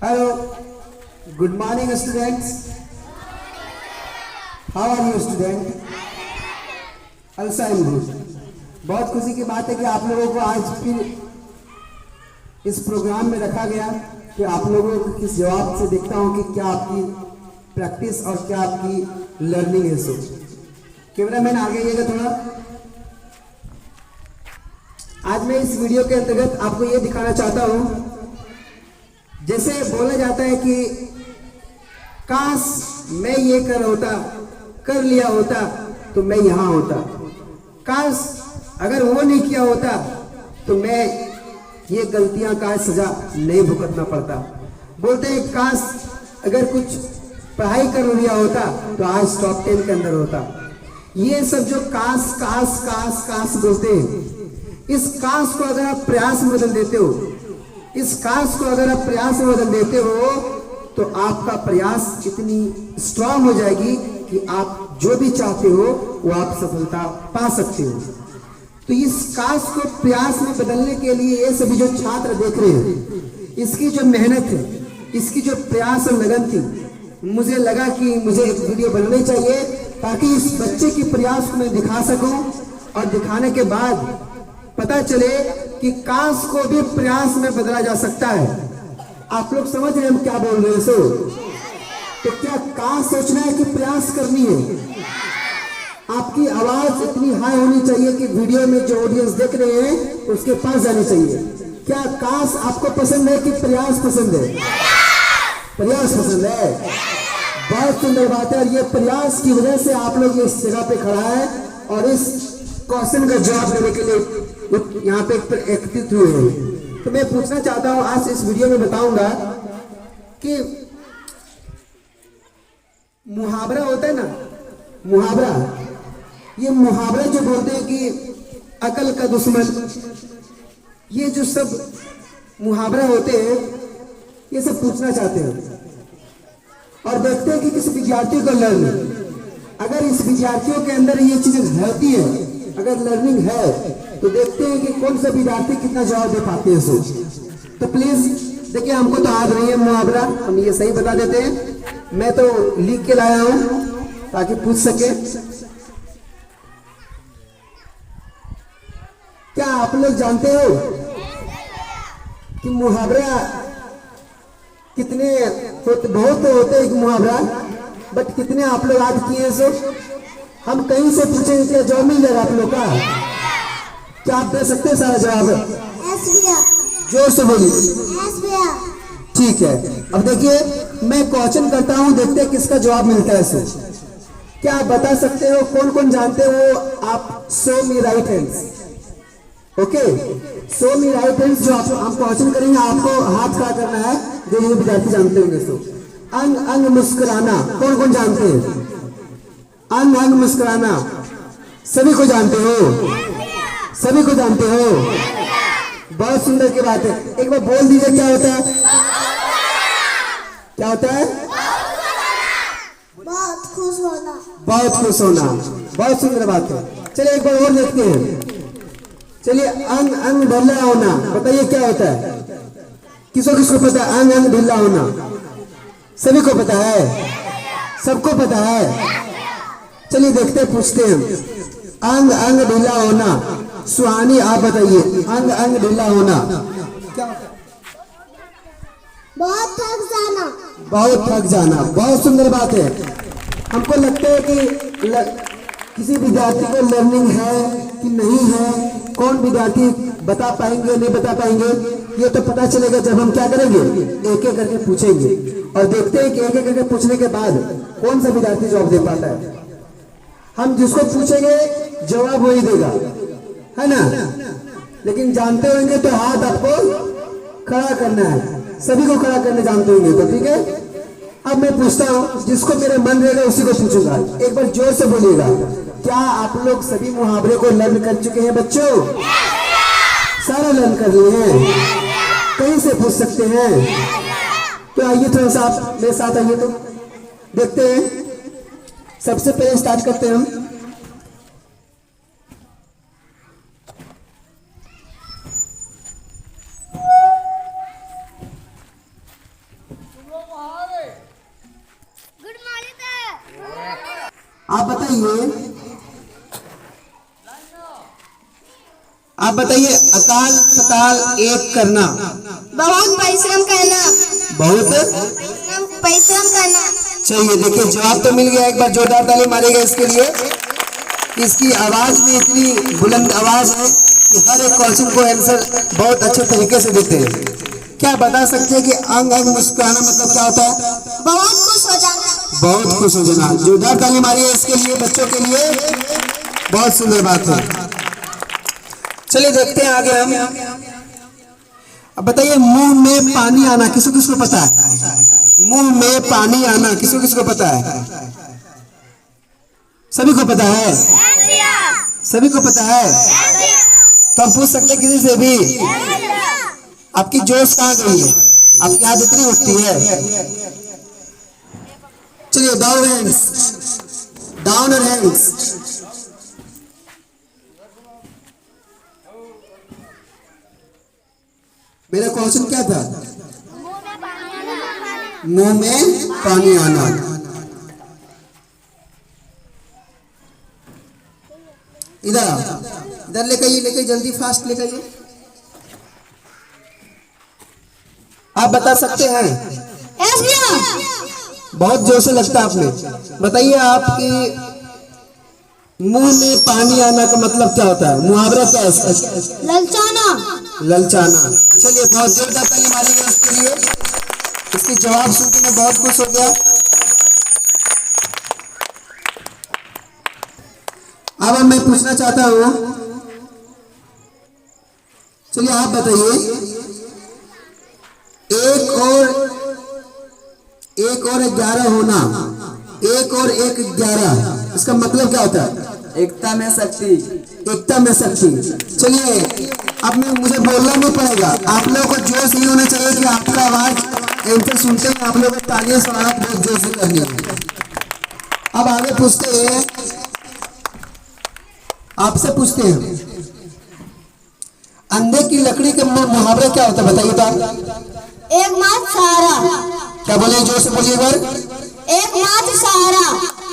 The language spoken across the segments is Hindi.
Hello, good morning students. How are you student? Also I am good. बहुत खुशी की बात है कि आप लोगों को आज फिर इस प्रोग्राम में रखा गया कि आप लोगों को किस जवाब से देखता हूं कि क्या आपकी प्रैक्टिस और क्या आपकी लर्निंग है। सो कैमरामैन आगे आइएगा थोड़ा। आज मैं इस वीडियो के अंतर्गत आपको ये दिखाना चाहता हूं, जैसे बोला जाता है कि काश मैं ये कर लिया होता तो मैं यहाँ होता, काश अगर वो नहीं किया होता तो मैं ये गलतियां का सजा नहीं भुगतना पड़ता। बोलते हैं काश अगर कुछ पढ़ाई कर लिया होता तो आज टॉप 10 के अंदर होता। ये सब जो काश काश काश काश बोलते हैं, इस काश को अगर आप प्रयास में बदल देते हो, इस काश को अगर आप प्रयास में बदल देते हो तो आपका प्रयास इतनी स्ट्रांग हो जाएगी कि आप जो भी चाहते हो वो आप सफलता पा सकते हो। तो इस काश को प्रयास में बदलने के लिए ये सभी जो छात्र देख रहे हैं, इसकी जो मेहनत है, इसकी जो प्रयास और लगन थी, मुझे लगा कि मुझे एक वीडियो बनानी चाहिए ताकि इस बच्चे की प्रयास को मैं दिखा सकूं और दिखाने के बाद पता चले कि काश को भी प्रयास में बदला जा सकता है। आप लोग समझ रहे हैं हम क्या बोल रहे हैं? सो तो क्या काश सोचना है कि प्रयास करनी है? आपकी आवाज इतनी हाई होनी चाहिए कि वीडियो में जो ऑडियंस देख रहे हैं उसके पास जानी चाहिए। क्या काश आपको पसंद है कि प्रयास पसंद है? प्रयास पसंद है। बहुत सुंदर बात है। और ये प्रयास की वजह से आप लोग इस जगह पे खड़ा है और इस क्वेश्चन का जवाब देने के लिए यहाँ पे एकत्रित हुए हैं। तो मैं पूछना चाहता हूँ, आज इस वीडियो में बताऊंगा कि मुहावरा होता है ना, मुहावरा, ये मुहावरा जो बोलते हैं कि अकल का दुश्मन, ये जो सब मुहावरा होते हैं ये सब पूछना चाहते हैं और देखते हैं कि किसी विद्यार्थी को लर्निंग, अगर इस विद्यार्थियों के अंदर ये चीजें रहती है, अगर लर्निंग है तो देखते हैं कि कौन सा विद्यार्थी कितना जवाब दे पाते हैं। सो तो प्लीज देखिए, हमको तो याद नहीं है मुहावरा, हम ये सही बता देते हैं। मैं तो लिख के लाया हूं ताकि पूछ सके। क्या आप लोग जानते हो कि मुहावरा कितने होते? बहुत होते हैं मुहावरा, बट कितने आप लोग आज किए? सो हम कहीं से पूछेंगे क्या जवाब मिल जाएगा आप लोग का? क्या आप दे सकते हैं सारा जवाब? जोर से बोलिए। ठीक है। अब देखिए, मैं क्वेश्चन करता हूं, देखते हैं किसका जवाब मिलता है। सो क्या आप बता सकते हो? कौन कौन जानते हो? आप शो मी राइट हैंड्स। ओके, शो मी राइट हैंड्स। जो आप हम क्वेश्चन करेंगे आपको हाथ खड़ा करना है, जो ये विद्यार्थी जानते होंगे। सो अंग अंग मुस्कुराना, कौन कौन जानते हैं? अंग अंग मुस्कुराना सभी को जानते हो? सभी को जानते हो? बहुत सुंदर की बात है। एक बार बोल दीजिए, क्या होता है? क्या होता है? बहुत खुश होना। बहुत खुश होना। बहुत सुंदर बात है। चलिए एक बार और देखते हैं। चलिए, अंग अंग ढीला होना, बताइए क्या होता है? किसको किसको पता है? अंग अंग ढीला होना सभी को पता है? सबको पता है? चलिए देखते हैं, पूछते हैं। अंग अंग ढीला होना, सुहानी आप बताइए, अंग अंग ढीला होना क्या होता है? बहुत थक जाना। बहुत थक जाना। बहुत सुंदर बात है। हमको लगता है कि किसी विद्यार्थी को लर्निंग है कि नहीं है, कौन विद्यार्थी बता पाएंगे नहीं बता पाएंगे, ये तो पता चलेगा जब हम क्या करेंगे, एक एक करके पूछेंगे और देखते हैं कि एक एक करके पूछने के बाद कौन सा विद्यार्थी जवाब दे पाता है। हम जिसको पूछेंगे जवाब वही देगा, है ना? लेकिन जानते होंगे तो हाथ आपको खड़ा करना है, सभी को खड़ा करने जानते होंगे तो ठीक है। अब मैं पूछता हूँ, जिसको मेरे मन रहेगा उसी को पूछूंगा। एक बार जोर से बोलिएगा। क्या आप लोग सभी मुहावरे को लर्न कर चुके हैं बच्चों? सारा लर्न कर लिए हैं? कहीं से पूछ सकते हैं? तो आइए थोड़ा सा आप मेरे साथ आइए, तो देखते हैं। सबसे पहले स्टार्ट करते हैं हम। बताइए, आप बताइए अकाल पताल एक करना। बहुत परिश्रम करना। बहुत परिश्रम करना। चलिए देखिए जवाब तो मिल गया। एक बार जोरदार ताली मारेगा इसके लिए। इसकी आवाज में इतनी बुलंद आवाज है कि हर एक क्वेश्चन को आंसर बहुत अच्छे तरीके से देते हैं। क्या बता सकते हैं कि अंग अंग मुस्कुराना मतलब क्या होता है? बहुत खुश हो जाना। बहुत खुश हो जाना। जोरदार ताली मारिए इसके लिए, बच्चों के लिए। बहुत सुंदर बात है। चलिए देखते हैं आगे हम। अब बताइए मुंह में पानी आना किसको किसको पता है? मुंह में पानी आना किसको किसको पता है? सभी को पता है? सभी को पता है? तो हम पूछ सकते हैं किसी से भी? आपकी जोश कहाँ गई है? आपकी हाथ इतनी उठती है? चलिए डाउन हैंड्स, डाउन और हैंड्स। मेरा क्वेश्चन क्या था? मुंह में पानी आना। इधर इधर लेकर आइए, लेकर जल्दी फास्ट लेकर आइए। आप बता सकते हैं? बहुत जोर से लगता है आपने। बताइए आपकी मुंह में पानी आना का मतलब क्या होता है? मुहावरा क्या है इसका? ललचाना। ललचाना। चलिए बहुत जोरदार ताली मारिएगा उसके लिए। इसके जवाब सुनकर मैं बहुत खुश हो गया। अब मैं पूछना चाहता हूं, चलिए आप बताइए एक और 11 होना, एक और एक 11, इसका मतलब क्या होता है? एकता में शक्ति। एकता में शक्ति। चलिए अब मैं मुझे बोलना नहीं पड़ेगा। आप लोगों को जोश नहीं होना चाहिए कि आपका आवाज आंसर सुनते ही आप लोगों को तालियां सवाल बहुत जोर से करनी है। अब आगे पूछते हैं, आपसे पूछते हैं अंधे की लकड़ी का मुहावरा क्या होता है? बताइए तो आप। एक मात्र सहारा। क्या बोले? जोर से बोलिए बार। एक मात्र सहारा।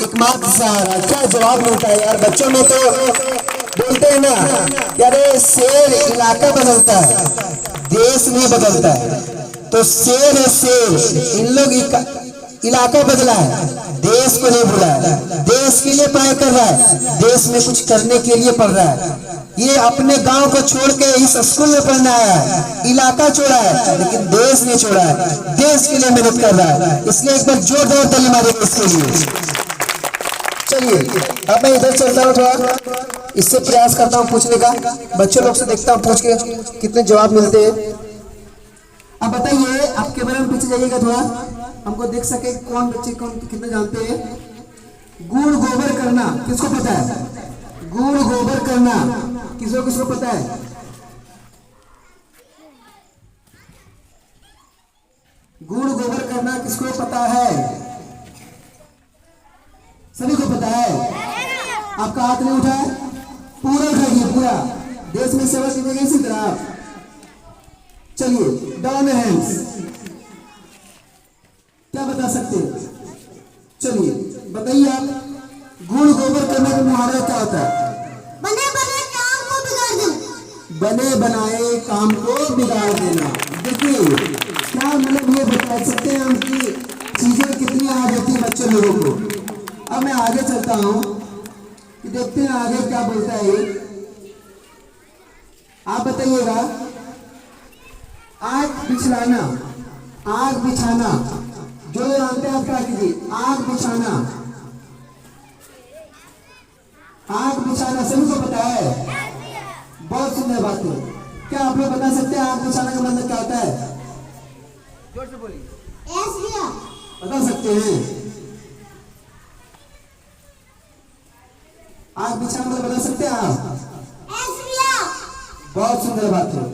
एक मात्र सहारा। क्या जवाब मिलता है यार। बच्चों में तो बोलते हैं ना कि अरे शेर इलाका बदलता है, देश नहीं बदलता है। तो शेर है शेर। इन लोग इलाका बदला है, देश को नहीं भूला है। देश के लिए पढ़ाई कर रहा है, देश में कुछ करने के लिए पढ़ रहा है। ये अपने गांव को छोड़ के इस स्कूल में पढ़ने आया है। इलाका छोड़ा है लेकिन देश नहीं छोड़ा है। देश के लिए मेहनत कर रहा है। इसलिए एक बार जोरदार ताली मारिए इसके लिए। चलिए अब मैं इधर चलता हूँ, थोड़ा इससे प्रयास करता हूँ पूछने का। बच्चों लोग से देखता हूँ पूछ के कितने जवाब मिलते हैं। अब बताइए, आप कैमरा में पीछे जाइएगा थोड़ा, हमको देख सके कौन बच्चे कौन कितने जानते हैं। गुड़ गोबर करना किसको पता है? गुड़ गोबर करना किसको किसको पता है? गुड़ गोबर करना किसको पता है? सभी को पता है? आपका हाथ नहीं उठा है? पूरा उठाइए, पूरा। देश में सेवा कीजिएगा इसी तरह आप। चलिए डाउन हैंड्स। क्या बता सकते हैं? चलिए बताइए आप, गुड़ गोबर करने का मुहावरा क्या होता है? बने बनाए काम को बिगाड़ देना। बने बनाए काम को बिगाड़ देना। देखिए क्या मतलब ये बता सकते हैं हम कि चीजें कितनी आ जाती है बच्चों लोगों को। अब मैं आगे चलता हूं कि देखते हैं आगे क्या बोलता है ये। आप बताइएगा, आग बिछलाना, आग बिछाना। जो जानते हैं आप क्या कीजिए? आग बिछाना, आग बिछाना सभी को पता है? बहुत सुंदर बात है। क्या आप लोग बता सकते हैं आग बिछाना का मतलब क्या होता है? जोर से बोलिए। बता सकते हैं? आग बिछाना मतलब बता सकते हैं आप? बहुत सुंदर बात है।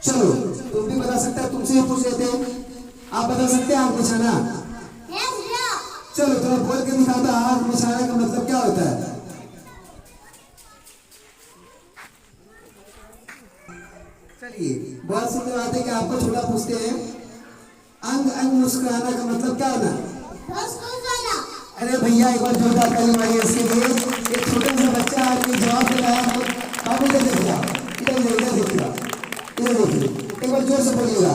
चलो तुम भी बता सकते हैं, तुमसे ही पूछ रहे थे। आप बता सकते हैं आग बिछाना? चलो थोड़ा बोल के दिखाता, आग बिछाने का मतलब क्या होता है? चलिए बहुत सुंदर बात है कि आपको छोटा पूछते हैं। अंग अंग मुस्कुराना का मतलब क्या होना? अरे भैया एक बार जोरदार ताली मारिए इसके लिए। एक छोटा सा बच्चा आपने जवाब दिया है। आप इधर देखिए, इधर देखिए, इधर देखिए, एक बार जोर से बोलिएगा।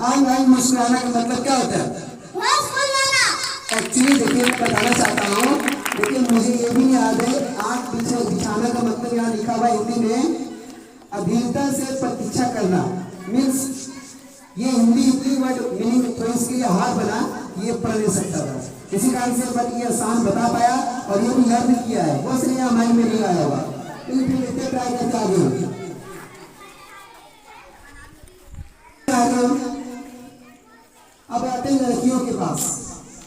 आंग आंग मुस्कुराना का मतलब क्या होता है? एक्चुअली देखिए मैं बताना चाहता हूँ, लेकिन मुझे ये भी याद है आंख पीछे दिखाना का मतलब यहाँ लिखा हुआ हिंदी में अधीरता से प्रतीक्षा करना मीन्स ये हिंदी इतनी वर्ड मीनिंग तो इसके लिए हार बना ये पढ़ नहीं सकता था, इसी कारण से बट ये आसान बता पाया और ये भी लर्न किया है। वो इसलिए हमारी में नहीं आया होगा, लेकिन फिर इतने ट्राई करते आगे अब आते हैं लड़कियों के पास।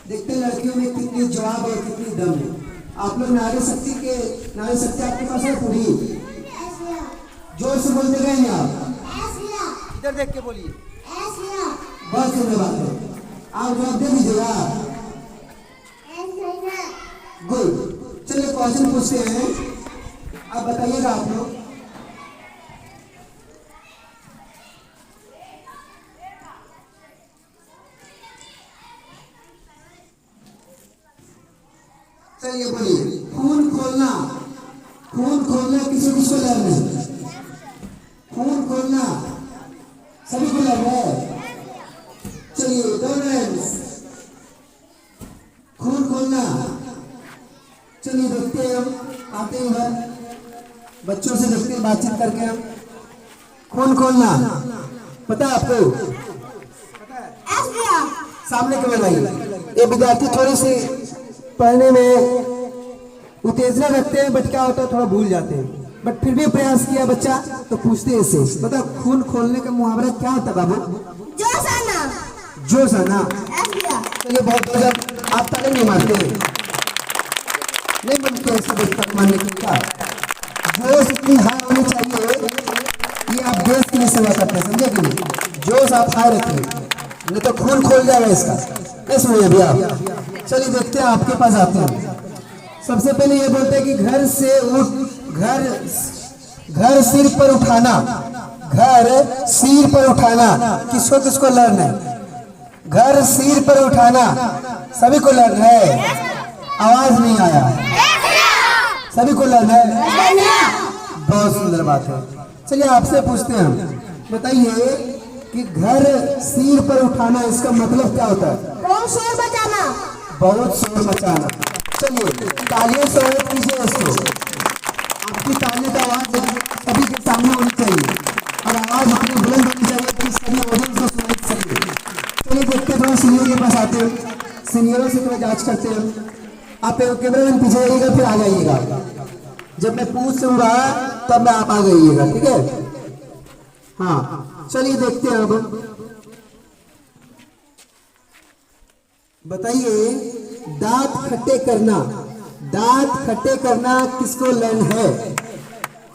देखते हैं लड़कियों में कितनी जवाब है, कितनी दम है। आप लोग नारी शक्ति आपके पास है पूरी? जोर से बोलते गए नहीं आप? इधर देख के बोलिए। बहुत सुंदर बात है, आप जवाब दे दीजिएगा। गुड, चलिए क्वेश्चन पूछते हैं, आप बताइएगा आप लोग। चलिए बोलिए। खून खोलना किसको लर्न है? खून खोलना सभी को लर्न है। चलिए खून खोलना, चलिए देखते हैं हम आते हैं इधर बच्चों से देखते हैं बातचीत करके हम। खून खोलना पता है आपको? सामने क्यों बनाइए। ये विद्यार्थी थोड़ी सी पढ़ने में उत्तेजना रखते हैं बट क्या होता है थोड़ा भूल जाते हैं, बट फिर भी प्रयास किया बच्चा तो पूछते हैं इससे पता खून खोलने का मुहावरा क्या होता है बाबू? जोश आना। चलिए बहुत गजब, आप ताली नहीं मारते हैं, नहीं बनते ऐसे बच्चा मानने की क्या? जोश इतनी हाई होनी चाहिए, ये आप देश के लिए सेवा करते हैं, समझे कि नहीं? जोश आप हाई रखिए नहीं तो खून खोल जाएगा इसका, नहीं सुनिए अभी आप। चलिए देखते हैं आपके पास आते हैं। सबसे पहले ये बोलते हैं कि घर से उठ घर सिर पर उठाना, घर सिर पर उठाना किसको लर्न है? घर सिर पर उठाना सभी को लर्न है। आवाज नहीं आया, सभी को लर्न है। बहुत सुंदर बात है। चलिए आपसे पूछते हैं हम, बताइए कि घर सिर पर उठाना इसका मतलब क्या होता है? बहुत शोर मचाना। बहुत शोर मचाना। चलिए तालियों से स्वागत कीजिए इसको। आपकी तालियों का आवाज सभी के सामने होनी चाहिए और आवाज इतनी बुलंद होनी चाहिए कि सभी ऑडियंस को सुन सके। चलिए देखते हैं, थोड़ा सीनियर के पास आते हैं, सीनियरों से थोड़ा जांच करते हैं। आप कैमरामैन पीछे आइएगा, फिर आ जाइएगा। जब मैं पूछ से रहा तब मैं आप आ जाइएगा, ठीक है? हाँ चलिए देखते हैं। अब बताइए दांत खट्टे करना किसको लर्न है?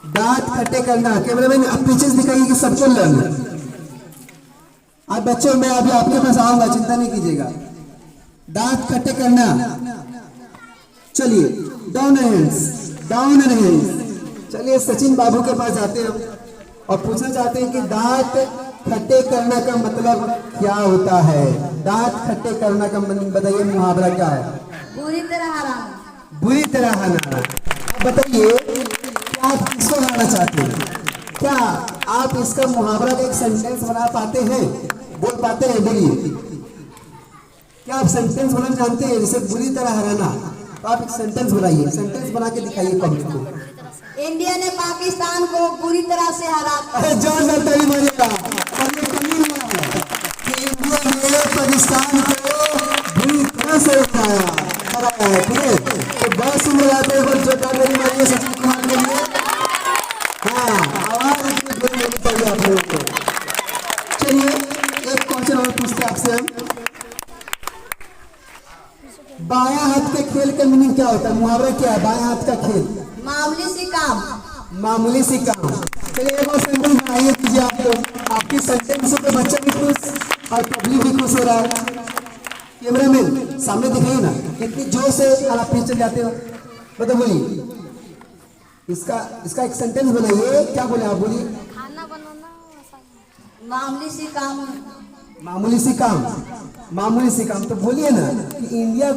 दांत खट्टे करना कैमरामैन आप पीछे से दिखाइए कि सबको लर्न है। आज बच्चों मैं अभी आपके पास आऊंगा, चिंता नहीं कीजिएगा। दांत खट्टे करना, चलिए डाउन हैंड्स। चलिए सचिन बाबू के पास जाते हैं और पूछना चाहते हैं कि दांत खट्टे करना का मतलब क्या होता है? दांत खट्टे करना का बताइए मुहावरा क्या है? बुरी तरह हराना। बुरी तरह हराना। अब बताइए क्या आप किसको हराना चाहते हैं? क्या आप इसका मुहावरा का एक सेंटेंस बना पाते हैं, बोल पाते हैं? बोलिए, क्या आप सेंटेंस बनाना जानते हैं? जैसे बुरी तरह हराना, तो आप एक सेंटेंस बनाइए, सेंटेंस बना के दिखाइए पब्लिक को। इंडिया ने पाकिस्तान को बुरी तरह से हरा। अरे जोरदार ताली मारिएगा। और ये कमी हुआ है कि इंडिया ने पाकिस्तान को बुरी तरह से हराया है, ठीक है? तो बहुत सुंदर बात है, जोरदार ताली मारिए सचिन कुमार के लिए। हाँ आवाज इतनी बुरी नहीं चाहिए आप लोगों को। चलिए एक क्वेश्चन और पूछते हैं आपसे हम। बायां हाथ के खेल का मीनिंग क्या होता है? मुहावरा क्या है बायां हाथ का खेल? मामूली सी काम। चलिए एक और सेंटेंस बनाइए कीजिए आप लोग। आपकी सेंटेंस से तो बच्चा भी खुश और पब्लिक भी खुश हो रहा है। कैमरामैन सामने दिखाइए ना, कितनी जोर से आप पीछे जाते हो। मतलब बोलिए इसका एक सेंटेंस बनाइए। क्या बोले आप? बोलिए। खाना बनाना मामूली सी काम मामूली सी काम, मामूली सी काम। तो बोलिए ना कि इंडिया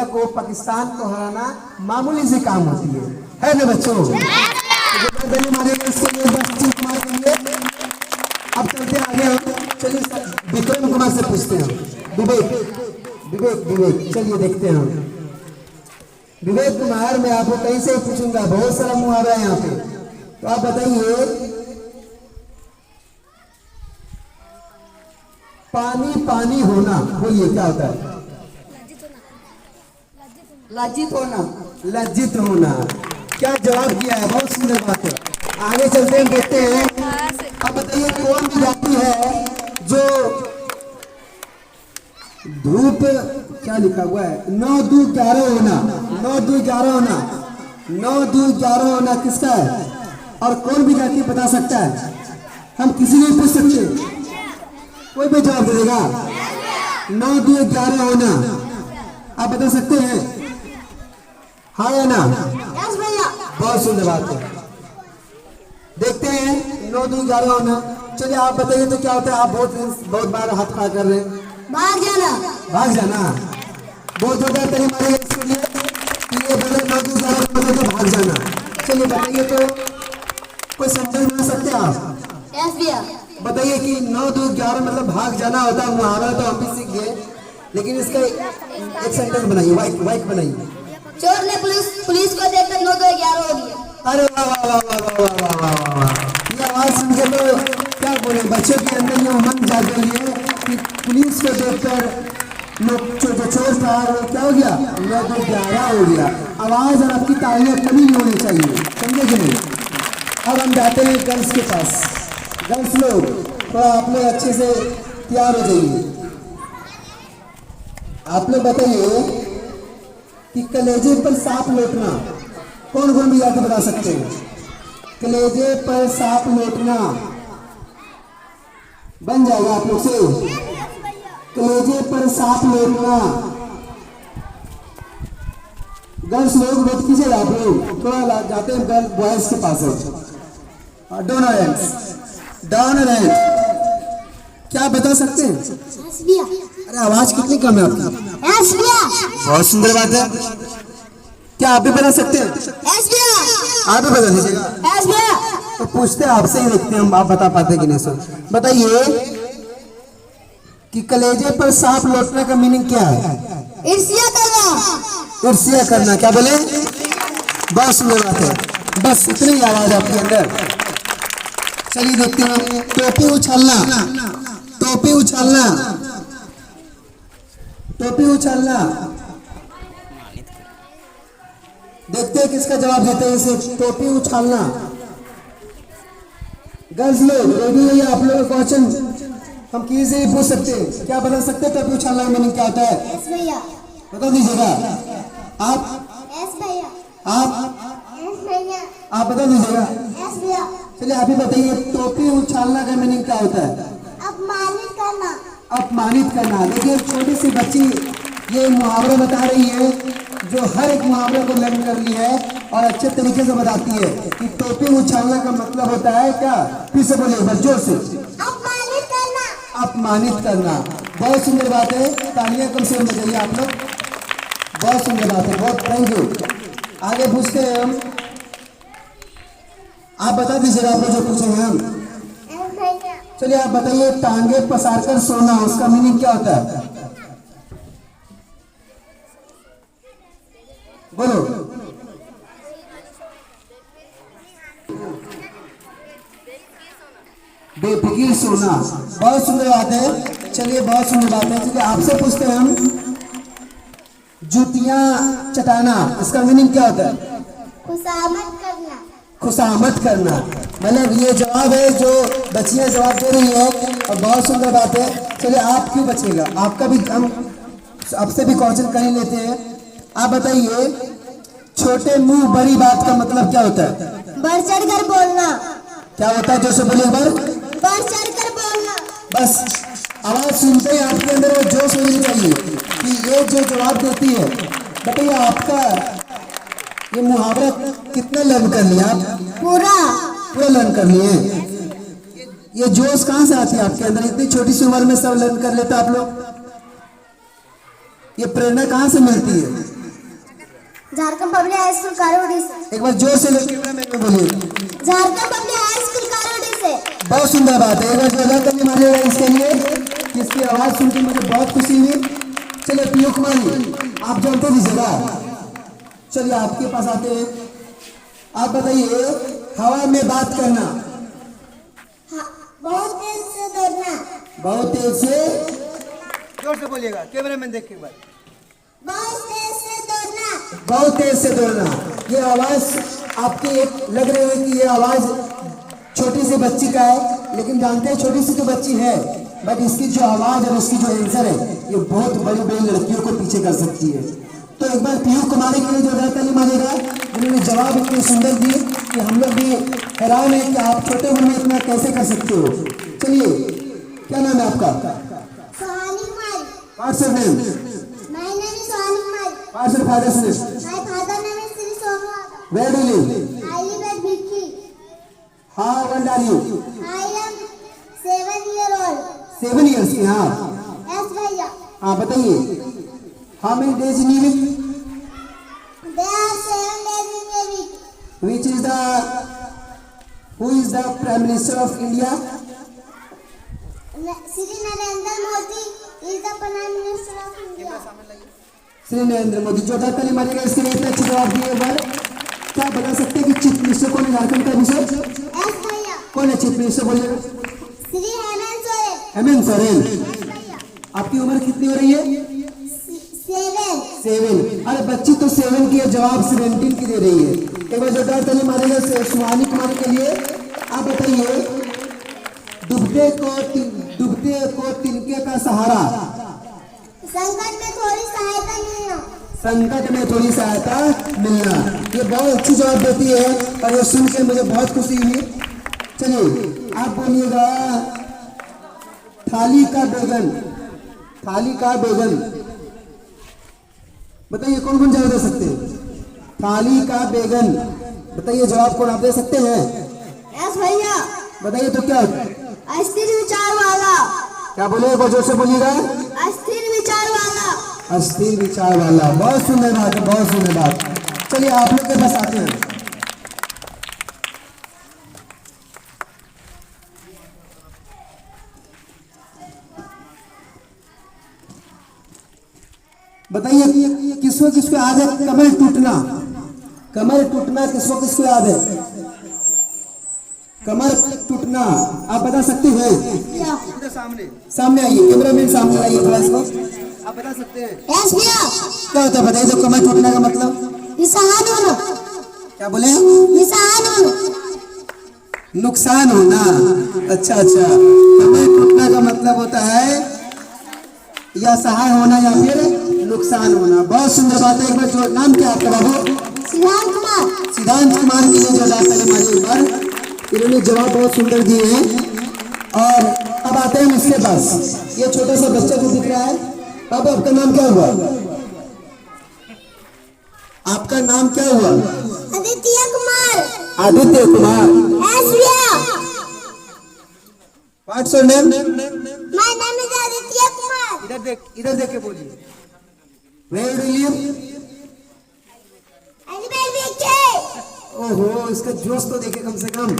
को पाकिस्तान को हराना मामूली सी काम होती है ना बच्चों? इसके लिए बस चीख मार देंगे। अब चलते आगे हम, चलिए विक्रम कुमार से पूछते हैं। विवेक चलिए देखते हैं हम। विवेक कुमार, मैं आपको कहीं से पूछूंगा, बहुत सारा मुहावरा है यहाँ पे, तो आप बताइए पानी पानी होना, बोलिए क्या होता है? लज्जित होना। लज्जित होना। क्या जवाब दिया है, बहुत सुंदर बात है। आगे चलते हैं, देखते हैं। अब बताइए कौन भी जाति है जो धूप, क्या लिखा हुआ है, 9 2 11 होना, 9 2 11 होना, 9 2 11 होना किसका है? और कौन भी जाति बता सकता है? हम किसी को भी पूछ सकते हैं, कोई भी जवाब दे देगा। 9 2 11 होना, आप बता सकते हैं? हाँ या ना? यस भैया। बहुत सुंदर बात है। देखते हैं 9 2 11 होना। चलिए आप बताइए तो क्या होता है? आप बहुत बार हाथ खड़ा कर रहे हैं। भाग जाना। भाग जाना। बहुत जोरदार ताली मारिए इसके लिए कि ये बोले 9 2 11 मतलब तो भाग जाना। चलिए बताइए तो कोई सेंटेंस बना सकते हैं आप? यस भैया। बताइए कि 9 2 11 मतलब भाग जाना होता है। मुहावरा तो हम भी सीख गए, लेकिन इसका एक सेंटेंस बनाइए, वाइक बनाइए। चोर ने पुलिस को देखकर 9 2 11 हो गया। अरे वाह वाह वाह वाह वाह वाह वाह वाह वाह। ये आवाज सुन के तो क्या बोले, बच्चों के अंदर ये उमंग जाग गई है कि पुलिस को देखकर जो चोर था वो क्या हो गया, 9 2 11 हो गया। आवाज और आपकी तालियां कभी नहीं होनी चाहिए, समझे कि नहीं? अब हम जाते हैं गर्ल्स के पास। गर्ल्स लोग थोड़ा आप लोग अच्छे से तैयार हो जाइए। आप लोग बताइए कि कलेजे पर सांप लौटना, कौन भी जाके बता सकते हैं? कलेजे पर सांप लौटना बन जाएगा आप लोग से। कलेजे पर सांप लौटना। गर्ल्स लोग मत कीजिए, आप लोग थोड़ा जाते हैं गर्ल बॉयज के पास है। डाउन हैंड, क्या बता सकते हैं? यस भैया। अरे आवाज कितनी कम है आपकी? यस भैया। बहुत सुंदर बात है। क्या आप भी बता सकते हैं? यस भैया। आप भी बता दीजिएगा। यस भैया। तो पूछते हैं आपसे ही, देखते हैं हम आप बता पाते कि नहीं। सर बताइए कि कलेजे पर सांप लौटने का मीनिंग क्या है? ईर्ष्या करना। ईर्ष्या करना। क्या बोले? बहुत सुंदर बात है। बस इतनी आवाज आपके अंदर। चलिए देखते हैं। टोपी उछालना, टोपी उछालना, टोपी उछालना। देखते हैं किसका जवाब देते हैं इसे। टोपी उछालना। गर्ल्स लोग रेडी है? आप लोग क्वेश्चन हम किसी से भी पूछ सकते हैं। क्या बता सकते हैं टोपी उछालना का मीनिंग क्या होता है? यस भैया। बता दीजिएगा। आप यस भैया। आप यस भैया। आप बता दीजिएगा। यस भैया। चलिए आप ही बताइए टोपी उछालना का मीनिंग क्या होता है? अपमानित करना। अपमानित करना। देखिए छोटी सी बच्ची ये मुहावरा बता रही है जो हर एक मुहावरे को लर्न कर ली है और अच्छे तरीके से बताती है कि टोपी उछालना का मतलब होता है क्या? फिर से बोलिए बस जोर से। अपमानित करना। अपमानित करना। बहुत सुंदर बात है। तालियां कम से कम बजाइए आप लोग। बहुत सुंदर बात है, बहुत थैंक यू। आगे पूछते हैं हम। आप बता दीजिएगा आपको जो पूछेंगे हम। यस भैया। चलिए आप बताइए टांगे पसार कर सोना, उसका मीनिंग क्या होता है? बोलो। बेफिक्र सोना। बहुत सुंदर बात है। चलिए बहुत सुंदर बात है। चलिए आपसे पूछते हैं हम। जूतियां चटाना, इसका मीनिंग क्या होता है? खुशामद करना। खुशामद करना। मतलब ये जवाब है जो बच्चियां जवाब दे रही है और बहुत सुंदर बात है। चलिए आप क्यों बचेगा, आपका भी हम आपसे भी क्वेश्चन कर ही लेते हैं। आप बताइए छोटे मुंह बड़ी बात का मतलब क्या होता है? बढ़ चढ़ कर बोलना। क्या होता है? जो से बोलिए बार। बढ़ चढ़ कर बोलना। बस आवाज सुनते ही आपके अंदर वो जोश होनी चाहिए कि ये जो जवाब देती है। बताइए आपका ये मुहावरा कितना लर्न कर लिया आप? पूरा। पूरा लर्न कर लिए। ये जोश कहाँ से आती है आपके अंदर? इतनी छोटी सी उम्र में सब लर्न कर लेता आप लोग। ये प्रेरणा कहाँ से मिलती है? झारखंड पब्लिक हाई स्कूल कारोडी से। एक बार जोर से लोग कैमरा मैन में बोलिए। झारखंड पब्लिक हाई स्कूल कारोडी से। बहुत सुंदर बात है। एक बार जोरदार ताली मारिएगा इसके लिए। इसकी आवाज सुन के मुझे बहुत खुशी हुई। चलिए पीयू कुमारी, आप जानते दीजिएगा। चलिए आपके पास आते हैं। आप बताइए, हवा में बात करना, हाँ, बहुत तेज से दौड़ना। बहुत तेज से, जोर से बोलिएगा, कैमरा मैन देख के। बात, बहुत तेज से दौड़ना। बहुत तेज से दौड़ना। ये आवाज आपकी एक लग रही है कि ये आवाज छोटी सी बच्ची का है, लेकिन जानते हैं छोटी सी तो बच्ची है, बट इसकी जो आवाज और उसकी जो आंसर है ये बहुत बड़ी बड़ी लड़कियों को पीछे कर सकती है। तो एक बार पीयू कुमारी के लिए जोरदार ताली मारिएगा। उन्होंने जवाब इतने सुंदर दिए कि हम लोग भी हैरान है कि आप छोटे उम्र में इतना कैसे कर सकते हो। चलिए, क्या नाम है आपका? Sohani Kumari. What's your name? My name is Sohani Kumari. What's your father's name? My father name is Sri Somnath। Where do you live? I live at Bhikki। How old are you? I am 7 years old। 7 years की। हाँ Yes भैया। हाँ बताइए, how many days in week? There are 7 days in a week। Which is the, who is the Prime Minister of India? Sri Narendra Modi is the Prime Minister of India। Shri Narendra Modi. जोरदार ताली मारिएगा इसके लिए, इतना अच्छा जवाब दिए। एक बार क्या बता सकते हैं कि चीफ मिनिस्टर कौन है झारखंड का? विषय Yes भैया। कौन है चीफ मिनिस्टर? बोलिएगा। श्री हेमंत सोरेन। हेमंत सोरेन। Yes भैया। आपकी उम्र कितनी हो रही है? 7। 7। अरे बच्ची तो 7 की है, जवाब 17 की दे रही है। एक बार जोरदार ताली मारिएगा सुहानी कुमारी के लिए। आप बताइए, डूबते को तिनके का सहारा, संकट में थोड़ी सहायता मिलना। संकट में थोड़ी सहायता मिलना। ये बहुत अच्छी जवाब देती है और ये सुन के मुझे बहुत खुशी हुई। चलिए आप बोलिएगा, थाली का बैगन, थाली का बैगन। बताइए कौन कौन जवाब दे सकते हैं? थाली का बैगन, बताइए जवाब कौन आप दे सकते हैं? यस भैया। बताइए तो क्या होता है? अस्थिर विचार वाला। क्या बोले? एक बार जोर से बोलिएगा। अस्थिर विचार वाला। अस्थिर विचार वाला। बहुत सुंदर बात है, बहुत सुंदर बात। चलिए आप लोग के पास आते हैं। बताइए किसको किसको याद है कमर टूटना? कमर टूटना किसको किसको याद है? कमर टूटना आप बता सकते हैं? सामने आइए, कैमरामैन सामने आइए थोड़ा इसको। आप बता सकते हैं? यस भैया। क्या होता है बताइए तो, कमर टूटने का मतलब? निशान होना। क्या बोले? निशान होना। नुकसान होना। अच्छा अच्छा, कमर टूटने का मतलब होता है या सहाय होना या फिर नुकसान होना। बहुत सुंदर बात है। एक बार जो नाम क्या आपका बाबू? सिद्धांत कुमार। सिद्धांत कुमार के लिए जो ताली मारिए एक बार। इन्होंने जवाब बहुत सुंदर दिए हैं। और अब आते हैं इसके पास। ये छोटा सा बच्चा जो दिख रहा है, अब आपका नाम क्या हुआ? आपका नाम क्या हुआ? आदित्य कुमार। आदित्य कुमार। यस भैया। What's your name? My name is Aditya Kumar. इधर देख के बोलिए। Where do you live? ओहो, इसका जोश तो देखे कम से कम।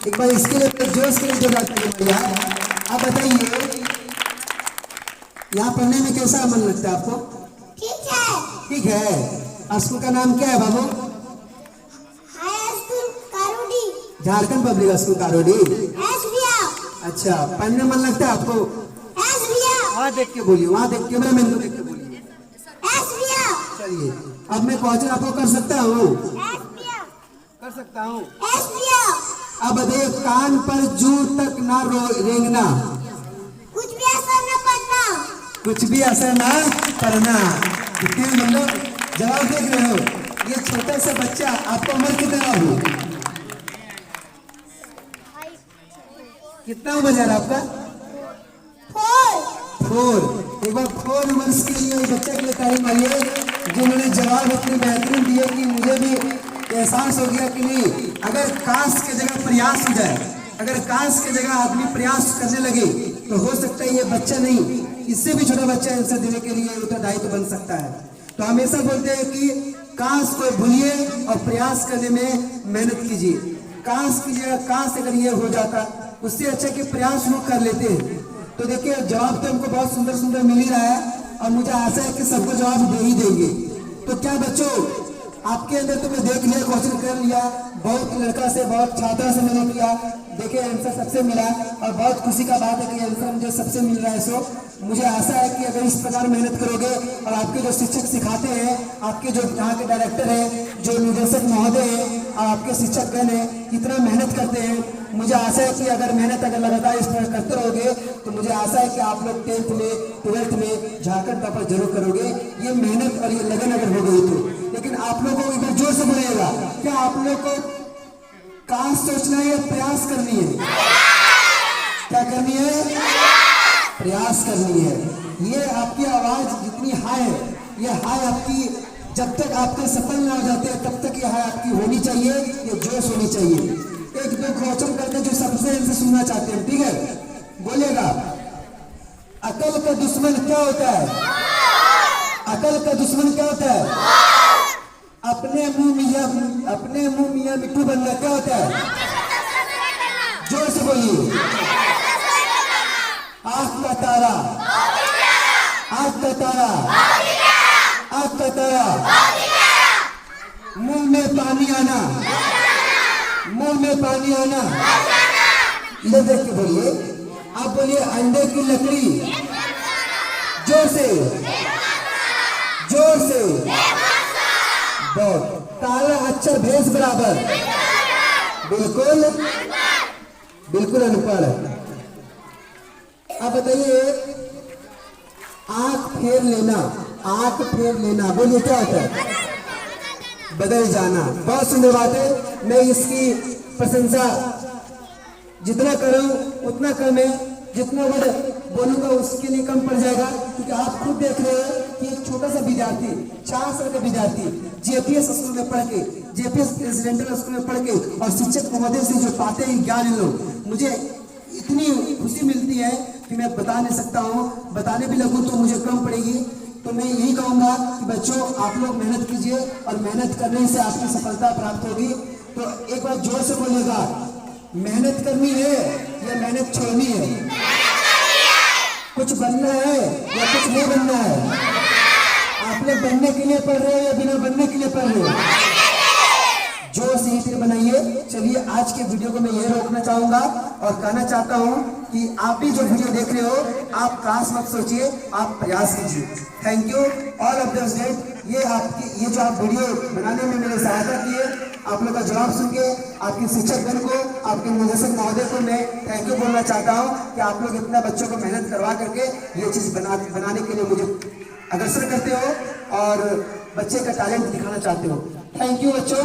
एक बार इसके लिए जोश के लिए जो बात करें। आप बताइए, यहाँ पढ़ने में कैसा मन लगता है आपको? ठीक है। ठीक है। स्कूल का नाम क्या है बाबू? High school Karodi. Jharkhand public school Karodi. Yes भैया। अच्छा, पढ़ने मन लगता है आपको? यस भैया। वहाँ देख के बोलिए, वहाँ देख कैमरा मैन को देख के बोलिए। यस भैया। चलिए अब मैं क्वेश्चन आपको कर सकता हूँ? यस भैया। कर सकता हूँ। यस भैया। अब बताइए, कान पर जू तक ना रेंगना, कुछ भी असर न पड़ना। कुछ भी असर ना पड़ना। कितने मतलब जवाब देख रहे हो? ये छोटा सा बच्चा, आपको उम्र कितना हो? कितना उम्र है आपका? 4। एक बार 4 वर्ष के लिए बच्चे के लिए तारीफ मारिए, जिन्होंने जवाब इतने बेहतरीन दिए कि मुझे भी एहसास हो गया कि नहीं, अगर काश की जगह प्रयास हो जाए अगर काश की जगह आदमी प्रयास करने लगे तो हो सकता है ये बच्चा नहीं, इससे भी छोटा बच्चा आंसर देने के लिए उत्तरदायी तो बन सकता है। तो हमेशा बोलते हैं कि काश को भूलिए और प्रयास करने में मेहनत कीजिए। काश की जगह काश अगर ये हो जाता, उससे अच्छा कि प्रयास लोग कर लेते हैं। तो देखिए जवाब तो हमको बहुत सुंदर सुंदर मिल ही रहा है और मुझे आशा है कि सबको जवाब दे ही देंगे। तो क्या बच्चों आपके अंदर तो मैं देख लिया, क्वेश्चन कर लिया, बहुत लड़का से बहुत छात्रा से मैंने किया, देखिए आंसर सबसे मिला और बहुत खुशी का बात है कि आंसर मुझे सबसे मिल रहा है। सो मुझे आशा है कि अगर इस प्रकार मेहनत करोगे और आपके जो शिक्षक सिखाते हैं, आपके जो यहाँ के डायरेक्टर हैं, जो निदेशक महोदय हैं और आपके शिक्षक गण हैं, इतना मेहनत करते हैं, मुझे आशा है कि अगर मेहनत अगर लगातार इस प्रकार करते रहोगे तो मुझे आशा है कि आप लोग 10th में 12th में झारखंड टॉपर जरूर करोगे। ये मेहनत और ये लगन अगर हो गई तो। लेकिन आप लोगों को एक बार जोर से बोलिएगा, क्या आप लोग को काश सोचना है या प्रयास करनी है? क्या करनी है? प्रयास करनी है। ये आपकी आवाज जितनी हाई है, ये हाई आपकी जब तक आपके सफल ना हो जाते हैं तब तक ये हाई आपकी होनी चाहिए, ये जोश होनी चाहिए। एक दो क्वेश्चन करते जो सबसे इनसे सुनना चाहते हैं, ठीक है? बोलेगा, अकल का दुश्मन क्या होता है? अकल का दुश्मन क्या होता है? अपने मुंह मियां मिट्टू बनना क्या होता है? जोर से बोलिए। आंख का तारा, आंख का तारा, आंख का तारा, मुंह में पानी आना, मुंह में पानी आना। इधर देख के बोलिए। आप बोलिए अंडे की लकड़ी, जोर से, जोर से, बहुत। काला अक्षर भैंस बराबर, बिल्कुल बिल्कुल अनपढ़। अब बताइए आंख फेर लेना, आंख फेर लेना बोलिए क्या होता है? बदल जाना। बहुत सुंदर बात है। मैं इसकी प्रशंसा जितना करूं उतना कम है, जितना वर्ड बोलूंगा उसके लिए कम पड़ जाएगा, क्योंकि आप खुद देख रहे हैं कि एक छोटा सा विद्यार्थी 4 साल का विद्यार्थी जेपीएस स्कूल में पढ़ के, जेपीएस रेजिडेंटल स्कूल में पढ़ के और शिक्षक महोदय से जो पाते हैं ज्ञान लोग, मुझे इतनी खुशी मिलती है कि मैं बता नहीं सकता हूँ। बताने भी लगूँ तो मुझे कम पड़ेगी। तो मैं यही कहूँगा कि बच्चों आप लोग मेहनत कीजिए और मेहनत करने से आपकी सफलता प्राप्त होगी। तो एक बार जोर से बोलिएगा, मेहनत करनी है या मेहनत छोड़नी है? कुछ बनना है या कुछ नहीं बनना है? आप लोग बनने के लिए पढ़ रहे हो या बिना बनने के लिए पढ़ रहे हो? जोर से ही फिर बनाइए। चलिए आज के वीडियो को मैं ये रोकना चाहूंगा और कहना चाहता हूं कि आप भी जो वीडियो देख रहे हो आप काश मत सोचिए, आप प्रयास कीजिए। Thank you all of the student. ये जो आप वीडियो बनाने में मेरी सहायता की है, आप लोग का जवाब सुन के आपके शिक्षक गण को, आपके निदेशक महोदय को मैं थैंक यू बोलना चाहता हूँ कि आप लोग इतना बच्चों को मेहनत करवा करके ये चीज़ बनाने के लिए मुझे अग्रसर करते हो और बच्चे का टैलेंट दिखाना चाहते हो। थैंक यू बच्चों।